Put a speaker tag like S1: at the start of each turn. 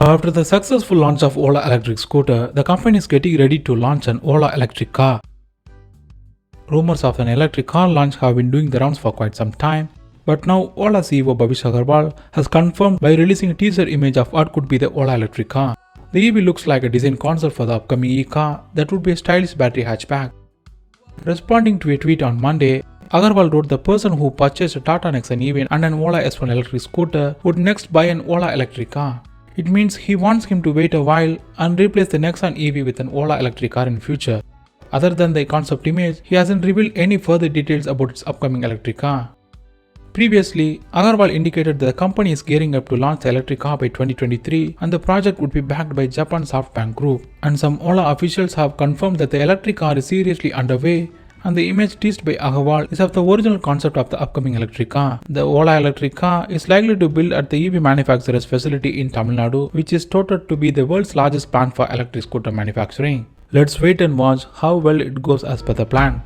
S1: After the successful launch of Ola Electric Scooter, the company is getting ready to launch an Ola Electric Car. Rumors of an electric car launch have been doing the rounds for quite some time, but now Ola CEO Bhavish Aggarwal has confirmed by releasing a teaser image of what could be the Ola Electric Car. The EV looks like a design concept for the upcoming e-car that would be a stylish battery hatchback. Responding to a tweet on Monday, Aggarwal wrote the person who purchased a Tata Nexon EV and an Ola S1 electric scooter would next buy an Ola Electric Car. It means he wants him to wait a while and replace the Nexon EV with an Ola Electric Car in future. Other than the concept image, he hasn't revealed any further details about its upcoming electric car. Previously, Aggarwal indicated that the company is gearing up to launch the electric car by 2023 and the project would be backed by Japan's Softbank group. And some Ola officials have confirmed that the electric car is seriously underway, and the image teased by Aggarwal is of the original concept of the upcoming electric car. The Ola Electric Car is likely to build at the EV manufacturer's facility in Tamil Nadu, which is touted to be the world's largest plant for electric scooter manufacturing. Let's wait and watch how well it goes as per the plan.